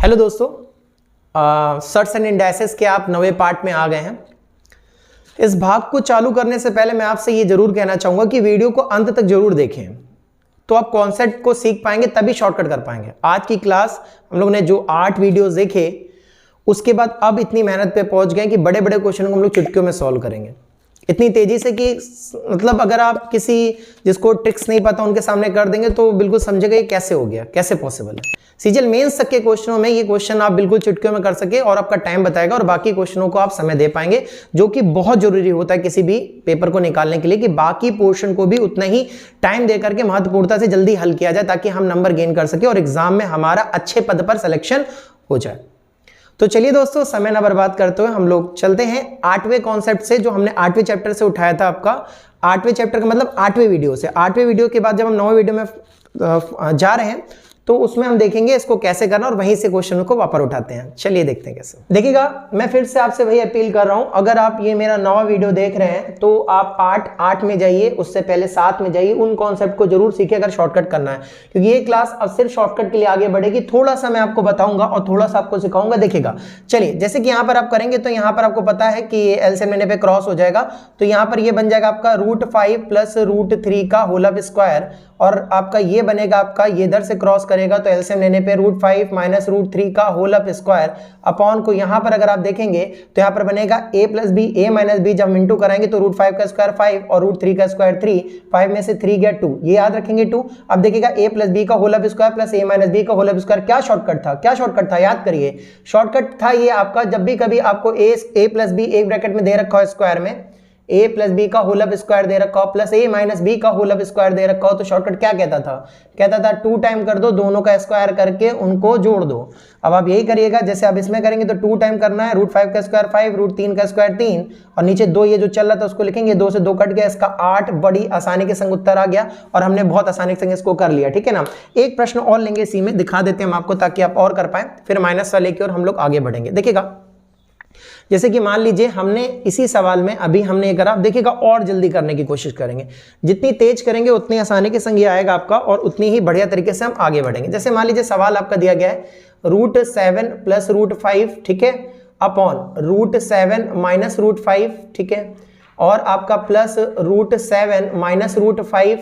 Hello दोस्तों, shirts and indices के आप नवे पार्ट में आ गए हैं। इस भाग को चालू करने से पहले मैं आपसे ये जरूर कहना चाहूंगा कि वीडियो को अंत तक जरूर देखें, तो आप कॉन्सेप्ट को सीख पाएंगे, तभी शॉर्टकट कर पाएंगे। आज की क्लास हम लोग ने जो 8 वीडियोस देखे, उसके बाद अब इतनी मेहनत पे पहुंच गए कि बड़े बड़े क्वेश्चन को हम लोग चुटकियों में सॉल्व करेंगे, इतनी तेजी से कि मतलब अगर आप किसी जिसको ट्रिक्स नहीं पता उनके सामने कर देंगे तो बिल्कुल समझेगा ये कैसे हो गया, कैसे पॉसिबल है। सीजीएल मेंस तक के क्वेश्चनों में ये क्वेश्चन आप बिल्कुल चुटकियों में कर सके और आपका टाइम बताएगा और बाकी क्वेश्चनों को आप समय दे पाएंगे, जो कि बहुत जरूरी होता है किसी भी पेपर को निकालने के लिए, कि बाकी पोर्शन को भी उतना ही टाइम दे करके महत्वपूर्णता से जल्दी हल किया जाए, ताकि हम नंबर गेन कर सके और एग्जाम में हमारा अच्छे पद पर सिलेक्शन हो जाए। तो चलिए दोस्तों, समय ना बर्बाद करते हुए हम लोग चलते हैं 8वें कॉन्सेप्ट से, जो हमने 8वें चैप्टर से उठाया था। आपका 8वें चैप्टर का मतलब 8वें वीडियो से। 8वें वीडियो के बाद जब हम 9वें वीडियो में जा रहे हैं तो उसमें हम देखेंगे इसको कैसे करना और वहीं से क्वेश्चन को वापस उठाते हैं। चलिए देखते हैं कैसे। देखिएगा, मैं फिर से आपसे वही अपील कर रहा हूं, अगर आप ये मेरा 9वां वीडियो देख रहे हैं तो आप पार्ट 8 में जाइए, उससे पहले 7 में जाइए, उन कॉन्सेप्ट को जरूर सीखिए अगर शॉर्टकट करना है, क्योंकि ये क्लास अब सिर्फ शॉर्टकट के लिए आगे बढ़ेगी। थोड़ा सा मैं आपको बताऊंगा और थोड़ा सा आपको सिखाऊंगा। देखिएगा, चलिए जैसे कि यहाँ पर आप करेंगे तो यहाँ पर आपको पता है कि एलसीएम लेने पे क्रॉस हो जाएगा, तो यहाँ पर ये बन जाएगा आपका √5 प्लस √3 का होल ऑफ स्क्वायर, और आपका ये बनेगा आपका, ये इधर से क्रॉस करेगा तो एलसीएम लेने पे √5 माइनस √3 का होल ऑफ स्क्वायर अपॉन को यहाँ पर अगर आप देखेंगे तो यहाँ पर बनेगा a plus b, a minus b, जब हम इंटू कराएंगे तो √5 का स्क्वायर 5 और √3 का स्क्वायर 3, 5 में से 3 गया 2, ये याद रखेंगे 2। अब देखिएगा a प्लस बी का whole of square plus a minus b का होल ऑफ स्क्वायर, क्या शॉर्टकट था, क्या शॉर्टकट था, याद करिए। शॉर्टकट था ये आपका, जब भी कभी आपको a प्लस बी एक ब्रैकेट में दे रखा हो स्क्वायर में, a प्लस बी का होल ऑफ स्क्वायर दे रखा हो प्लस a माइनस बी का होल ऑफ स्क्वायर दे रखा हो, तो शॉर्टकट क्या कहता था, कहता था 2 टाइम कर दो, दोनों का स्क्वायर करके उनको जोड़ दो। अब आप यही करिएगा, जैसे आप इसमें करेंगे तो 2 टाइम करना है, √5 का स्क्वायर 5, √3 का स्क्वायर 3, और नीचे 2 ये जो चल रहा था उसको लिखेंगे, 2 से 2 कट गया, इसका 8 बड़ी आसानी के संग उत्तर आ गया और हमने बहुत आसानी के संग इसको कर लिया। ठीक है ना। एक प्रश्न और लेंगे, इसी में दिखा देते हैं हम आपको ताकि आप और कर पाए, फिर माइनस वाले की ओर हम लोग आगे बढ़ेंगे। देखिएगा, जैसे कि मान लीजिए हमने इसी सवाल में अभी हमने ये करा, देखिएगा और जल्दी करने की कोशिश करेंगे, जितनी तेज करेंगे उतनी आसानी के संग ये आएगा आपका और उतनी ही बढ़िया तरीके से हम आगे बढ़ेंगे। जैसे मान लीजिए सवाल आपका दिया गया है √7 प्लस √5, ठीक है, अपॉन √7 माइनस √5, ठीक है, और आपका प्लस √7 माइनस √5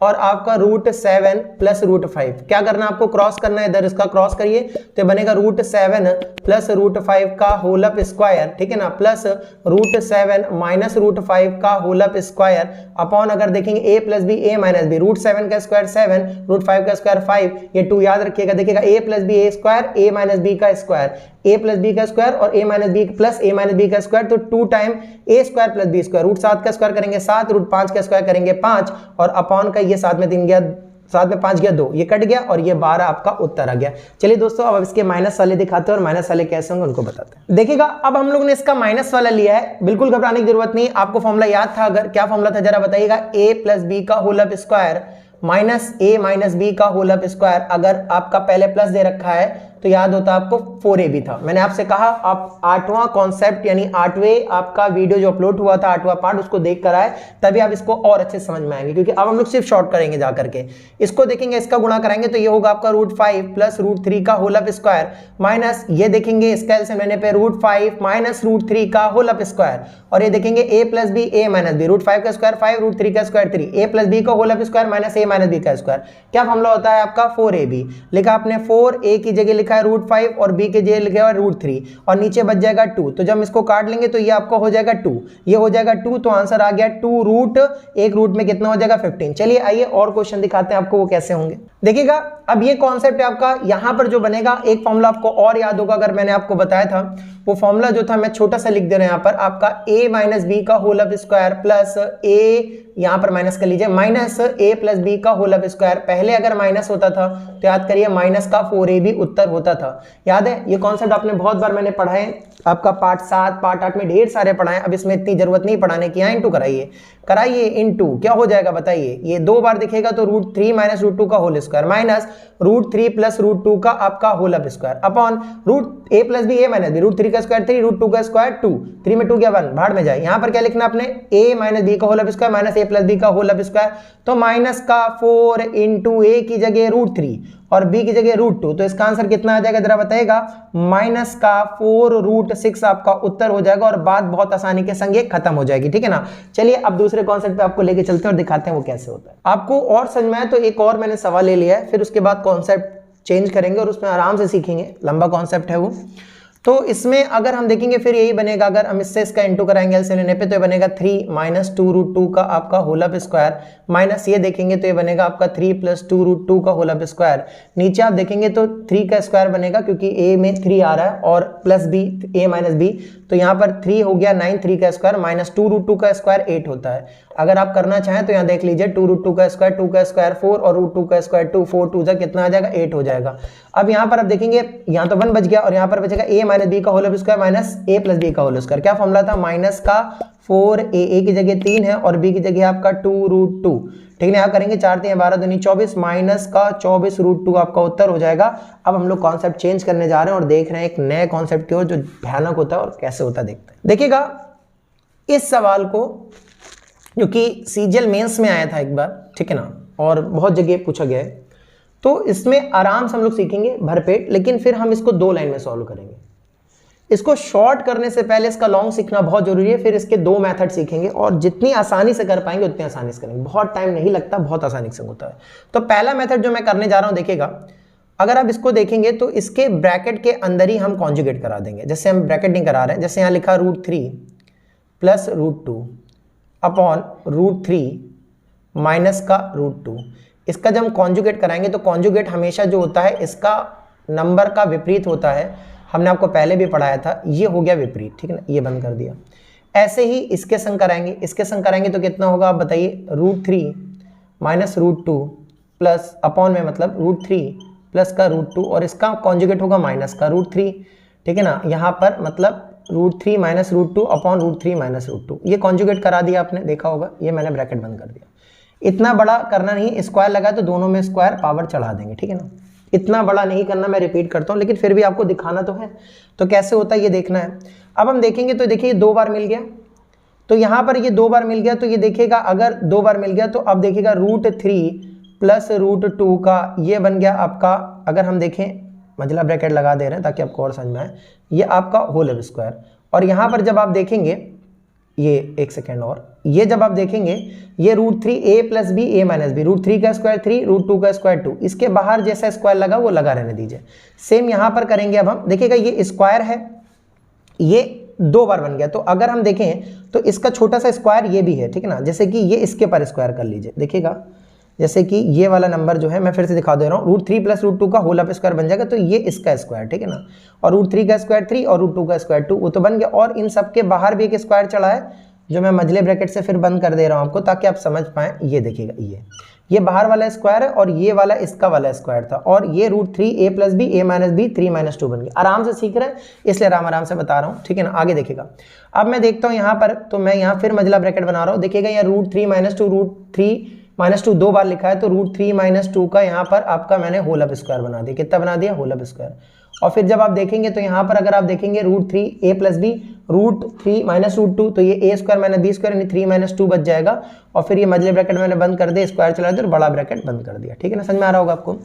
और आपका √7 प्लस √5। क्या करना है आपको, क्रॉस करना है, इधर इसका क्रॉस करिए तो बनेगा √7 प्लस √5 का होल ऑफ स्क्वायर, ठीक है ना, प्लस √7 माइनस √5 का होल ऑफ स्क्वायर अपॉन, अगर देखेंगे a plus b, a minus b, √7 का स्क्वायर 7, √5 का स्क्वायर 5, ये 2 याद रखिएगा। देखिएगा a plus b a square, a minus b का स्क्वायर, a प्लस बी का स्क्वायर और a minus b plus a minus b का स्क्वायर, तो 2 time a square plus b square, √7 का स्क्वायर करेंगे 7, √5 का स्क्वायर करेंगे 5, और अपॉन का ये 7 में 3 गया, 7 में 5 गया 2, ये कट गया और ये 12 आपका उत्तर आ गया। चलिए दोस्तों, अब इसके माइनस वाले दिखाते हैं और माइनस वाले कैसे होंगे उनको बताते हैं। देखिएगा, अब हम लोग ने इसका माइनस वाला लिया है, बिल्कुल घबराने की जरूरत नहीं। आपको फॉर्मूला याद था, अगर क्या फॉर्मूला था जरा बताइएगा, a प्लस बी का whole of square minus a minus b का होल ऑफ स्क्वायर। अगर आपका पहले प्लस दे रखा है तो याद होता आपको 4ab था। मैंने आपसे कहा आप 8वां कॉन्सेप्ट यानी 8वें आपका वीडियो जो अपलोड हुआ था 8वां पार्ट, उसको देख कर आए, तभी आप इसको और अच्छे से समझ में आएंगे, क्योंकि अब हम लोग सिर्फ शॉर्ट करेंगे जा करके। इसको देखेंगे, इसका गुणा कराएंगे तो ये होगा आपका √5 प्लस √3 का होल ऑफ स्क्वायर माइनस, ये देखेंगे इसका एलसीएम लेने पे √5 माइनस √3 का होल ऑफ स्क्वायर, और ये देखेंगे a plus b, a minus b, √5 का स्क्वायर 5, √3 का स्क्वायर 3, a प्लस बी का whole of square minus a minus b का स्क्वायर। क्या फॉर्मूला होता है आपका, 4ab। लिखा आपने 4, a की जगह लिखा है √5 और b के जगह लिखा है √3 और नीचे बच जाएगा 2, तो जब इसको काट लेंगे तो ये आपका हो जाएगा 2, ये हो जाएगा 2, तो आंसर आ गया 2 रूट, एक रूट में कितना हो जाएगा 15। चलिए आइए और क्वेश्चन दिखाते हैं आपको वो कैसे होंगे। देखिएगा, अब ये कॉन्सेप्ट है आपका, यहां पर जो बनेगा एक फॉर्मूला आपको और याद होगा, अगर मैंने आपको बताया था वो फॉर्मूला जो था, मैं छोटा सा लिख दे रहा हूं यहाँ पर, आपका a माइनस बी का whole of square plus a, यहां पर माइनस कर लीजिए, माइनस a प्लस बी का होल ऑफ स्क्वायर। पहले अगर माइनस होता था तो याद करिए माइनस का 4ab उत्तर होता था। याद है, ये कॉन्सेप्ट आपने बहुत बार मैंने पढ़ाए, आपका पार्ट 7 पार्ट 8 में ढेर सारे पढ़ाए, अब इसमें इतनी जरूरत नहीं पढ़ाने की। यहाँ इंटू कराइए इंटू, क्या हो जाएगा बताइए, ये 2 बार दिखेगा तो √3 माइनस √2 का होल स्क्वायर माइनस √3 प्लस √2 का आपका whole of square upon a plus b, a minus b, √3 का स्क्वायर 3, √2 का स्क्वायर 2, 3 में 2 गया 1, भाड़ में जाए। यहाँ पर क्या लिखना आपने, a माइनस बी का whole of square minus a plus b का होल ऑफ स्क्वायर, तो माइनस का 4 इंटू a की जगह √3 और b की जगह √2, तो इसका आंसर कितना आ जाएगा जरा बताइएगा, माइनस का 4√6 आपका उत्तर हो जाएगा और बात बहुत आसानी के संग ये खत्म हो जाएगी, ठीक है ना। चलिए अब दूसरे कॉन्सेप्ट पे आपको लेके चलते हैं और दिखाते हैं वो कैसे होता है। आपको और समझ में आए तो एक और मैंने सवाल ले लिया है, फिर उसके बाद कॉन्सेप्ट चेंज करेंगे और उसमें आराम से सीखेंगे, लंबा कॉन्सेप्ट है वो। तो इसमें अगर हम देखेंगे फिर यही बनेगा, अगर हम इससे इसका इंटू कराएंगे एलसीएम लेने पे तो ये बनेगा 3 माइनस 2√2 का आपका होल अप स्क्वायर, माइनस ये देखेंगे तो ये बनेगा आपका 3 प्लस 2√2 का होल अप स्क्वायर। नीचे आप देखेंगे तो 3 का स्क्वायर बनेगा क्योंकि a में 3 आ रहा है और plus b, a minus b, तो यहाँ पर 3 हो गया 9, 3 का स्क्वायर माइनस 2√2 का स्क्वायर 8 होता है। अगर आप करना चाहें तो यहाँ देख लीजिए 2√2 का स्क्वायर 2 का स्क्वायर 4 और √2 का स्क्वायर 2, 4 2 जा कितना आ जाएगा 8 हो जाएगा। अब यहाँ पर आप देखेंगे यहाँ तो 1 बच गया और यहाँ पर बचेगा a माइनस b का whole of square minus a plus b का होल स्क्वायर। क्या फॉर्मूला था, माइनस का 4a की जगह 3 है और b की जगह आपका 2√2, ठीक है। यहाँ करेंगे 4 3 12 दूनी 24 माइनस का 24√2 आपका उत्तर हो जाएगा। अब हम लोग कॉन्सेप्ट चेंज करने जा रहे हैं और देख रहे हैं एक नए कॉन्सेप्ट की ओर जो भयानक होता है और कैसे होता है देखते हैं। देखिएगा इस सवाल को जो कि सीजीएल मेंस में आया था एक बार, ठीक है ना, और बहुत जगह पूछा गया है, तो इसमें आराम से हम लोग सीखेंगे भरपेट, लेकिन फिर हम इसको 2 लाइन में सॉल्व करेंगे। इसको शॉर्ट करने से पहले इसका लॉन्ग सीखना बहुत जरूरी है, फिर इसके 2 मेथड सीखेंगे और जितनी आसानी से कर पाएंगे उतनी आसानी से करेंगे, बहुत टाइम नहीं लगता, बहुत आसानी से होता है। तो पहला मेथड जो मैं करने जा रहा हूं देखिएगा, अगर आप इसको देखेंगे तो इसके ब्रैकेट के अंदर ही हम कॉन्जुगेट करा देंगे। जैसे हम ब्रैकेट नहीं करा रहे हैं, जैसे यहाँ लिखा √3 प्लस √2 अपॉन √3 माइनस का √2, इसका जब हम कॉन्जुगेट कराएंगे तो कॉन्जुगेट हमेशा जो होता है इसका नंबर का विपरीत होता है, हमने आपको पहले भी पढ़ाया था, ये हो गया विपरीत, ठीक है ना, ये बंद कर दिया। ऐसे ही इसके संग कराएंगे, इसके संग कराएंगे तो कितना होगा आप बताइए, √3 माइनस √2 प्लस अपॉन में मतलब √3 प्लस का √2 और इसका कॉन्जुगेट होगा माइनस का √3, ठीक है ना, यहाँ पर मतलब √3 माइनस √2 अपॉन √3 माइनस √2, ये कॉन्जुगेट करा दिया आपने, देखा होगा, ये मैंने ब्रैकेट बंद कर दिया। इतना बड़ा करना नहीं, स्क्वायर लगा तो दोनों में स्क्वायर पावर चढ़ा देंगे, ठीक है ना, इतना बड़ा नहीं करना, मैं रिपीट करता हूं लेकिन फिर भी आपको दिखाना तो है, तो कैसे होता है ये देखना है। अब हम देखेंगे तो देखिए 2 बार मिल गया, तो यहां पर ये 2 बार मिल गया, तो ये देखिएगा अगर 2 बार मिल गया तो अब देखिएगा √3 प्लस √2 का ये बन गया आपका, अगर हम देखें मंझला ब्रैकेट लगा दे रहे हैं ताकि आपको और समझ में आए, ये आपका होल स्क्वायर, और यहां पर जब आप देखेंगे ये एक सेकेंड, और ये जब आप देखेंगे ये √3a plus b a minus b, √3 का स्क्वायर 3, √2 का स्क्वायर 2, इसके बाहर जैसा स्क्वायर लगा वो लगा रहने दीजिए। सेम यहां पर करेंगे, अब हम देखिएगा ये स्क्वायर है, ये 2 बार बन गया, तो अगर हम देखें तो इसका छोटा सा स्क्वायर ये भी है, ठीक है ना, जैसे कि ये इसके पर स्क्वायर कर लीजिए, देखिएगा जैसे कि ये वाला नंबर जो है मैं फिर से दिखा दे रहा हूँ, √3 प्लस √2 का होल अप स्क्वायर बन जाएगा, तो ये इसका स्क्वायर, ठीक है ना, और √3 का स्क्वायर 3 और √2 का स्क्वायर 2, वो तो बन गया, और इन सब के बाहर भी एक स्क्वायर चढ़ा है जो मैं मझले ब्रैकेट से फिर बंद कर दे रहा हूं आपको ताकि आप समझ पाएं। ये देखिएगा ये बाहर वाला स्क्वायर है और ये वाला इसका वाला स्क्वायर था, और ये √3a plus b a minus b 3 minus 2 बन गया। आराम से सीख रहे हैं इसलिए आराम से बता रहा हूं, ठीक है ना। आगे देखिएगा, अब मैं देखता हूं यहाँ पर, तो मैं यहाँ फिर मझला ब्रैकेट बना रहा हूँ, देखिएगा यहाँ √3 माइनस 2 √3 माइनस 2 2 बार लिखा है, तो √3 माइनस 2 का यहाँ पर आपका मैंने होल अप स्क्वायर बना दिया, कितना बना दिया, होल अप स्क्वायर। और फिर जब आप देखेंगे तो यहाँ पर अगर आप देखेंगे √3a प्लस b √3 माइनस √2, तो ये a square minus b square यानी 3 माइनस 2 बच जाएगा, और फिर ये मझले ब्रैकेट मैंने बंद कर दिया, स्क्वायर चला दिया और बड़ा ब्रैकेट बंद कर दिया, ठीक है ना, समझ में आ रहा होगा आपको।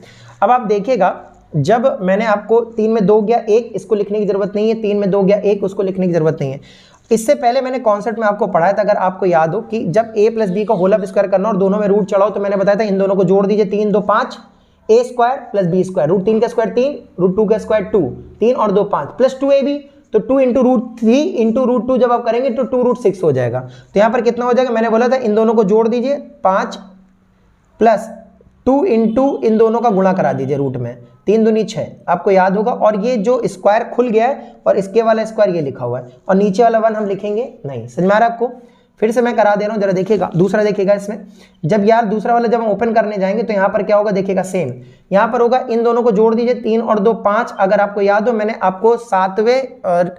अब आप देखिएगा जब मैंने आपको 3 में 2 गया 1, इसको लिखने की जरूरत नहीं है, 3 में 2 गया 1, उसको लिखने की जरूरत नहीं है। इससे पहले मैंने कॉन्सेप्ट में आपको पढ़ाया था, अगर आपको याद हो, कि जब a प्लस b का होल अप स्क्वायर करना और दोनों में रूट चढ़ाओ, तो मैंने बताया था इन दोनों को जोड़ दीजिए, 3 2 5 a square plus b square, √3 का स्क्वायर 3, √2 का स्क्वायर 2, 3 और 2 5 प्लस 2ab, तो 2 इंटू √3 इंटू √2 जब आप करेंगे तो 2√6 हो जाएगा। तो यहाँ पर कितना हो जाएगा, मैंने बोला था इन दोनों को जोड़ दीजिए 5 प्लस 2 इंटू इन दोनों का गुणा करा दीजिए रूट में, 3 दूनी 6, आपको याद होगा। और ये जो स्क्वायर खुल गया है और इसके वाला स्क्वायर ये लिखा हुआ है, और नीचे वाला 1 हम लिखेंगे नहीं, समझ में आ रहा है आपको। फिर से मैं करा दे रहा हूं, जरा देखिएगा दूसरा, देखिएगा इसमें जब यार दूसरा वाला जब हम ओपन करने जाएंगे तो यहाँ पर क्या होगा, देखिएगा सेम यहाँ पर होगा, इन दोनों को जोड़ दीजिए, 3 और 2 5। अगर आपको याद हो मैंने आपको 7वें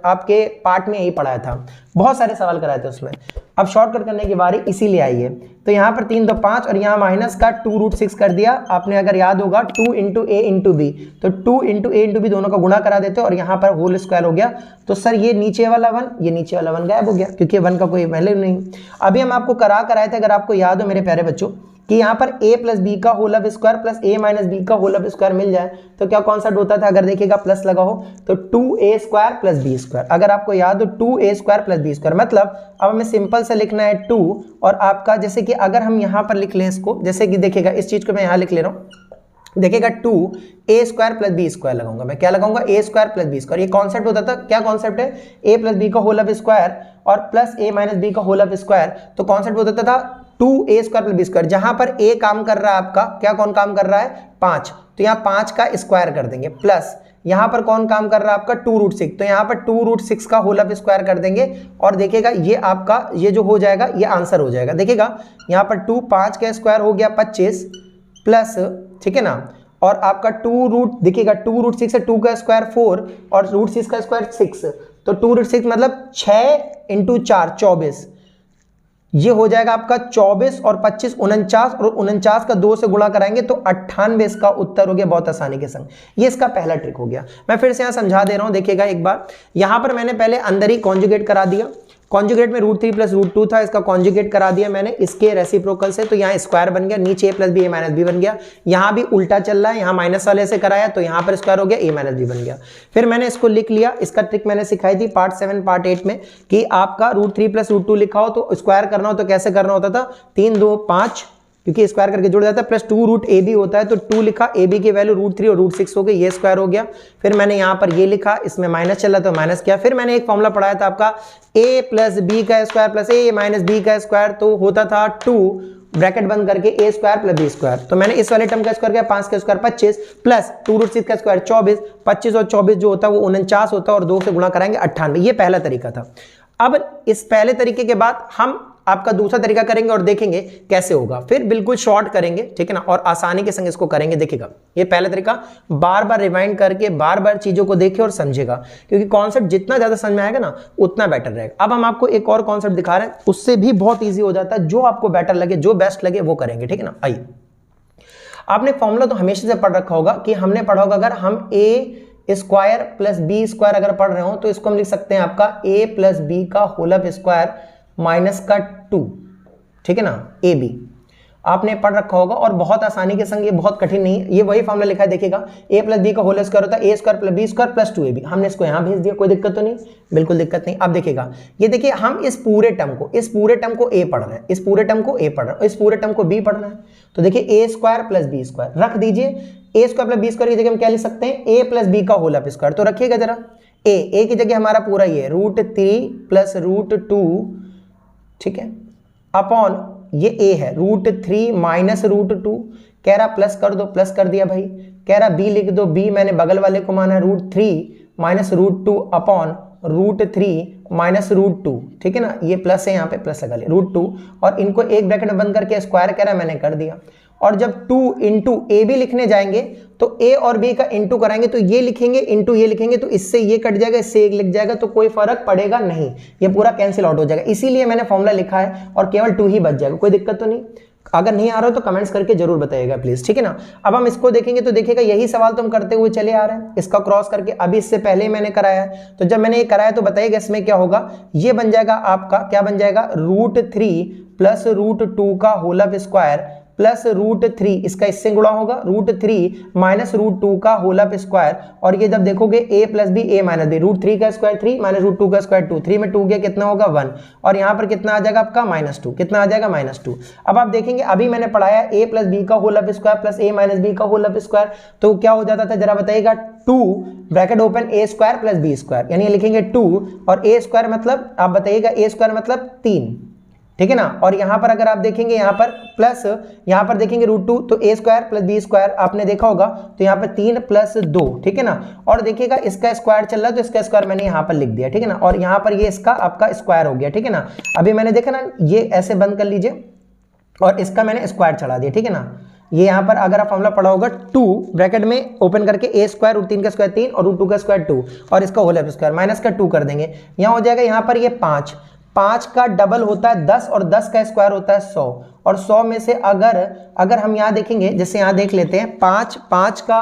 आपके पार्ट में यही पढ़ाया था, बहुत सारे सवाल कराए थे उसमें। अब शॉर्टकट करने की बारी इसीलिए आई है, तो यहाँ पर 3 2 5 और यहाँ माइनस का 2√6 कर दिया आपने, अगर याद होगा 2 इंटू a इंटू b, तो 2 इंटू a इंटू b दोनों का गुणा करा देते और यहाँ पर होल स्क्वायर हो गया। तो सर ये नीचे वाला 1 ये नीचे वाला 1 गायब हो गया, क्योंकि 1 का कोई वैल्यू नहीं। अभी हम आपको कराए थे, अगर आपको याद हो मेरे प्यारे बच्चों, कि यहाँ पर a प्लस बी का whole of square plus a minus b का होल ऑफ स्क्वायर मिल जाए तो क्या कॉन्सेप्ट होता था, अगर देखिएगा प्लस लगा हो तो 2a square plus b square. अगर आपको याद हो 2a square plus b square, मतलब अब हमें सिंपल से लिखना है 2 और आपका जैसे कि अगर हम यहाँ पर लिख लें इसको, जैसे कि देखिएगा इस चीज को मैं यहाँ लिख ले रहा हूँ, देखिएगा 2a square plus b square लगाऊंगा मैं, क्या लगाऊंगा a square plus b square. ये कॉन्सेप्ट होता था, क्या कॉन्सेप्ट है, a प्लस बी का होल ऑफ स्क्वायर और प्लस a माइनस बी का होल ऑफ स्क्वायर। तो कॉन्सेप्ट होता था 2a square plus b square, जहां पर a काम कर रहा है आपका, क्या कौन काम कर रहा है, 5, तो यहाँ 5 का स्क्वायर कर देंगे, प्लस यहाँ पर कौन काम कर रहा है आपका 2√6, तो यहाँ पर 2√6 का होल ऑफ स्क्वायर कर देंगे और देखिएगा ये आपका ये जो हो जाएगा ये आंसर हो जाएगा। देखिएगा यहाँ पर 5 का स्क्वायर हो गया 25 प्लस, ठीक है ना, और आपका 2 रूट देखिएगा 2√6 है, 2 का स्क्वायर 4 और √6 का स्क्वायर 6, तो 2√6 मतलब 6 × 4 24, ये हो जाएगा आपका 24 और 25 49, और 49 का 2 से गुणा कराएंगे तो 98 इसका उत्तर हो गया बहुत आसानी के संग। ये इसका पहला ट्रिक हो गया। मैं फिर से यहाँ समझा दे रहा हूँ, देखिएगा एक बार, यहाँ पर मैंने पहले अंदर ही कॉन्जुगेट करा दिया, कॉन्जुगेट में √3 प्लस √2 था, इसका कॉन्जुगेट करा दिया मैंने इसके रेसिप्रोकल से, तो यहाँ स्क्वायर बन गया, नीचे a plus b a minus b बन गया, यहाँ भी उल्टा चल रहा है, यहाँ माइनस वाले से कराया तो यहाँ पर स्क्वायर हो गया a माइनस बी बन गया। फिर मैंने इसको लिख लिया, इसका ट्रिक मैंने सिखाई थी पार्ट 7 पार्ट 8 में कि आपका √3 प्लस √2 लिखा हो तो स्क्वायर करना हो तो कैसे करना होता था, 3 2 5, क्योंकि स्क्वायर करके जुड़ जाता है, प्लस 2 रूट ए बी होता है तो 2 लिखा, ए बी की वैल्यू √3 और √6 हो गई, ये स्क्वायर हो गया। फिर मैंने यहाँ पर ये लिखा, इसमें माइनस चल रहा तो माइनस किया। फिर मैंने एक फॉर्मूला पढ़ाया था आपका a प्लस बी का square plus a minus b का स्क्वायर, तो होता था 2 ब्रैकेट बंद करके a square plus b square, तो मैंने इस वाले टर्म का स्क्वायर किया, 5 का स्क्वायर 25 प्लस 2√6 का स्क्वायर 24, 25 और 24 जो होता है वो 49 होता है और 2 से गुणा कराएंगे 98। ये पहला तरीका था। अब इस पहले तरीके के बाद हम आपका दूसरा तरीका करेंगे और देखेंगे कैसे होगा, फिर बिल्कुल शॉर्ट करेंगे, ठीक है ना, और आसानी के संग इसको करेंगे। देखिएगा ये पहला तरीका बार बार रिवाइंड करके बार बार चीजों को देखे और समझेगा, क्योंकि कॉन्सेप्ट जितना ज्यादा समझ में आएगा ना उतना बेटर रहेगा। अब हम आपको एक और कॉन्सेप्ट दिखा रहे हैं, उससे भी बहुत ईजी हो जाता है, जो आपको बेटर लगे जो बेस्ट लगे वो करेंगे, ठीक है ना। आइए, आपने फॉर्मूला तो हमेशा से पढ़ रखा होगा कि हमने पढ़ा होगा अगर हम a square plus b square अगर पढ़ रहे हो तो इसको हम लिख सकते हैं आपका a प्लस बी का होल ऑफ स्क्वायर माइनस का 2, ठीक है ना, ए बी आपने पढ़ रखा होगा और बहुत आसानी के संग, ये बहुत कठिन नहीं है, ये वही फॉर्मूला लिखा है। देखिएगा a प्लस बी का होल स्क्वायर होता है a square plus b square plus 2ab, हमने इसको यहाँ भेज दिया, कोई दिक्कत तो नहीं, बिल्कुल दिक्कत नहीं। अब देखिएगा ये देखिए हम इस पूरे टर्म को a पढ़ रहे हैं, इस पूरे टर्म को a पढ़ रहे हैं, इस पूरे टर्म को b पढ़ रहे हैं, तो देखिए a square plus b square रख दीजिए, a square plus b square की जगह हम क्या लिख सकते हैं, a प्लस बी का होल ऑफ स्क्वायर, तो रखिएगा जरा a की जगह हमारा पूरा ये √3 प्लस √2, ठीक है, अपॉन ये a है √3 माइनस √2, कह रहा प्लस कर दो, प्लस कर दिया भाई, कह रहा b लिख दो, b मैंने बगल वाले को माना √3 माइनस √2 अपॉन √3 माइनस √2, ठीक है ना, ये प्लस है यहाँ पे प्लस लगा लिया √2 और इनको एक ब्रैकेट में बंद करके स्क्वायर कह रहा है, मैंने कर दिया। और जब 2 इंटू ए बी लिखने जाएंगे तो a और b का इंटू कराएंगे तो ये लिखेंगे इंटू ये लिखेंगे तो इससे ये कट जाएगा, इससे एक लिख जाएगा, तो कोई फर्क पड़ेगा नहीं, ये पूरा कैंसिल आउट हो जाएगा। इसीलिए मैंने फॉर्मूला लिखा है और केवल 2 ही बच जाएगा, कोई दिक्कत तो नहीं। अगर नहीं आ रहा हो तो कमेंट्स करके जरूर बताइएगा प्लीज, ठीक है ना। अब हम इसको देखेंगे तो देखिएगा यही सवाल तो हम करते हुए चले आ रहे हैं, इसका क्रॉस करके अभी इससे पहले मैंने कराया है, तो जब मैंने ये कराया तो बताइएगा इसमें क्या होगा, ये बन जाएगा आपका, क्या बन जाएगा, √3 प्लस √2 का होल ऑफ स्क्वायर प्लस √3, इसका इससे गुणा होगा √3 माइनस √2 का होल ऑफ स्क्वायर, और ये जब देखोगे a plus b a minus b, √3 का स्क्वायर 3 माइनस √2 का स्क्वायर 2, 3 में 2 गया कितना होगा 1, और यहाँ पर कितना आ जाएगा आपका -2, कितना आ जाएगा -2। अब आप देखेंगे अभी मैंने पढ़ाया a प्लस बी का whole of square plus a minus b का होल ऑफ स्क्वायर, तो क्या हो जाता था जरा बताइएगा, 2 bracket open a square plus b square, यानी लिखेंगे 2 और a स्क्वायर मतलब आप बताइएगा a स्क्वायर मतलब 3, ठीक है ना। और यहाँ पर अगर आप देखेंगे यहाँ पर प्लस, यहाँ पर देखेंगे √2 तो a square plus b square आपने देखा होगा, तो यहाँ पर 3 प्लस 2, ठीक है ना। और देखिएगा इसका स्क्वायर चल रहा है तो इसका स्क्वायर मैंने यहाँ पर लिख दिया, ठीक है ना, और यहाँ पर ये इसका आपका स्क्वायर हो गया, ठीक है ना। अभी मैंने देखा ना, ये ऐसे बंद कर लीजिए और इसका मैंने स्क्वायर चढ़ा दिया, ठीक है ना। ये यहाँ पर अगर आप फॉर्मूला पढ़ा होगा 2 ब्रैकेट में ओपन करके a स्क्वायर √3 का स्क्वायर 3 और √2 का स्क्वायर 2 और इसका होल ऑफ स्क्वायर माइनस का 2 कर देंगे, यहाँ हो जाएगा यहाँ पर ये 5 का डबल होता है 10 और 10 का स्क्वायर होता है 100, और 100 में से अगर हम यहाँ देखेंगे, जैसे यहाँ देख लेते हैं 5 का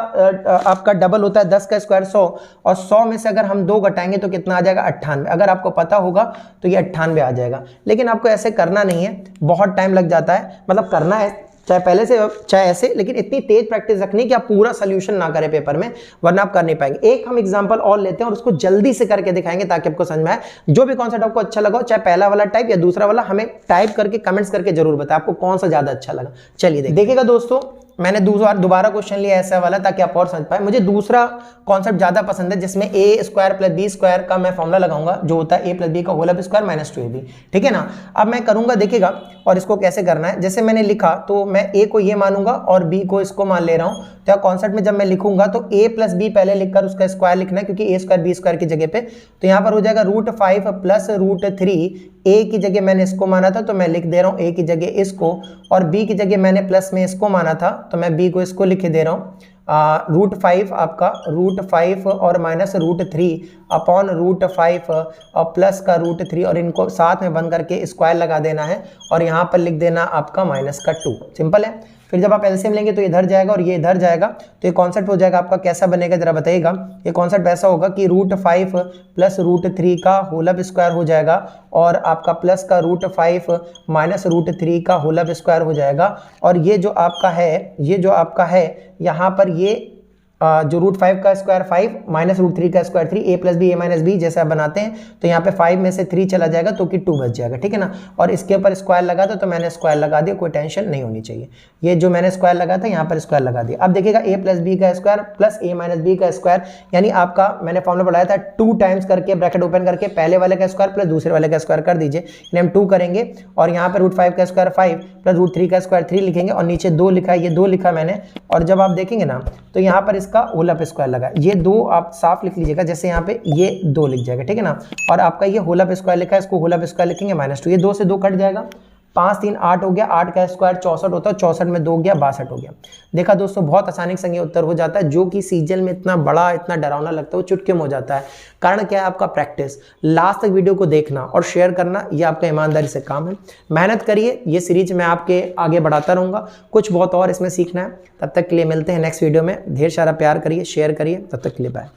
आपका डबल होता है 10 का स्क्वायर 100, और 100 में से अगर हम 2 घटाएंगे तो कितना आ जाएगा 98। अगर आपको पता होगा तो ये 98 आ जाएगा, लेकिन आपको ऐसे करना नहीं है, बहुत टाइम लग जाता है, मतलब करना है चाहे पहले से चाहे ऐसे, लेकिन इतनी तेज प्रैक्टिस रखनी कि आप पूरा सोल्यूशन ना करें पेपर में, वरना आप कर नहीं पाएंगे। एक हम एग्जांपल और लेते हैं और उसको जल्दी से करके दिखाएंगे ताकि आपको समझ में आए। जो भी कॉन्सेप्ट आपको अच्छा लगा, चाहे पहला वाला टाइप या दूसरा वाला, हमें टाइप करके कमेंट्स करके जरूर बताएं आपको कौन सा ज्यादा अच्छा लगा। चलिए देखिएगा दोस्तों, मैंने दोबारा क्वेश्चन लिया ऐसा वाला ताकि आप और समझ पाए। मुझे दूसरा कॉन्सेप्ट ज्यादा पसंद है जिसमें a square plus b square का मैं फॉर्मूला लगाऊंगा, जो होता है a प्लस बी का होल स्क्वायर माइनस 2ab। ठीक है ना। अब मैं करूंगा, देखिएगा, और इसको कैसे करना है। जैसे मैंने लिखा तो मैं a को ये मानूंगा और b को इसको मान ले रहा हूं। तो कॉन्सेप्ट में जब मैं लिखूंगा तो a प्लस बी पहले लिखकर उसका स्क्वायर लिखना है, क्योंकि a स्क्वायर बी स्क्वायर की जगह पे। तो यहाँ पर हो जाएगा √5 प्लस √3। a की जगह मैंने इसको माना था तो मैं लिख दे रहा हूँ a की जगह इसको, और b की जगह मैंने प्लस में इसको माना था तो मैं b को इसको लिख दे रहा हूँ। √5 आपका √5 और माइनस √3 अपॉन √5 और प्लस का √3, और इनको साथ में बंद करके स्क्वायर लगा देना है, और यहाँ पर लिख देना आपका माइनस का 2। सिंपल है। फिर जब आप एलसीएम लेंगे तो इधर जाएगा और ये इधर जाएगा, तो ये कॉन्सेप्ट हो जाएगा आपका। कैसा बनेगा जरा बताइएगा। ये कॉन्सेप्ट ऐसा होगा कि √5 प्लस √3 का होल स्क्वायर हो जाएगा, और आपका प्लस का √5 माइनस √3 का होल स्क्वायर हो जाएगा। और ये जो आपका है यहाँ पर ये जो √5 का स्क्वायर 5 माइनस √3 का square 3, a plus b a minus b जैसा बनाते हैं, तो यहाँ पे 5 में से 3 चला जाएगा तो कि 2 बच जाएगा। ठीक है ना। और इसके ऊपर स्क्वायर लगा दो, तो मैंने स्क्वायर लगा दिया, कोई टेंशन नहीं होनी चाहिए। ये जो मैंने स्क्वायर लगाया था यहाँ पर स्क्वायर लगा दिया। अब देखिएगा a प्लस बी का square plus a minus b का स्क्वायर, यानी आपका मैंने फॉर्मूला पढ़ाया था 2 टाइम्स करके ब्रैकेट ओपन करके पहले वाले का स्क्वायर प्लस दूसरे वाले का स्क्वायर कर दीजिए, यानी हम 2 करेंगे, और यहाँ पे √5 का स्क्वायर 5 प्लस √3 का स्क्वायर 3 लिखेंगे, और नीचे 2 लिखा है, ये 2 लिखा मैंने। और जब आप देखेंगे ना तो यहाँ पर इसका होल स्क्वायर लगा, ये 2 आप साफ लिख लीजिएगा, जैसे यहाँ पे ये 2 लिख जाएगा। ठीक है ना। और आपका ये होल स्क्वायर लिखा है, इसको होल स्क्वायर लिखेंगे माइनस 2, ये 2 से 2 कट जाएगा, 5 3 8 हो गया, 8 का स्क्वायर 64 होता है, 64 में 2 गया 62 हो गया। देखा दोस्तों, बहुत आसानी से ये उत्तर हो जाता है, जो कि सीजन में इतना बड़ा इतना डरावना लगता है वो चुटकी में हो जाता है। कारण क्या है? आपका प्रैक्टिस। लास्ट तक वीडियो को देखना और शेयर करना, ये आपका ईमानदारी से काम है। मेहनत करिए, ये सीरीज मैं आपके आगे बढ़ाता रहूंगा, कुछ बहुत और इसमें सीखना है। तब तक के लिए मिलते हैं नेक्स्ट वीडियो में। ढेर सारा प्यार करिए, शेयर करिए, तब तक के लिए बाय।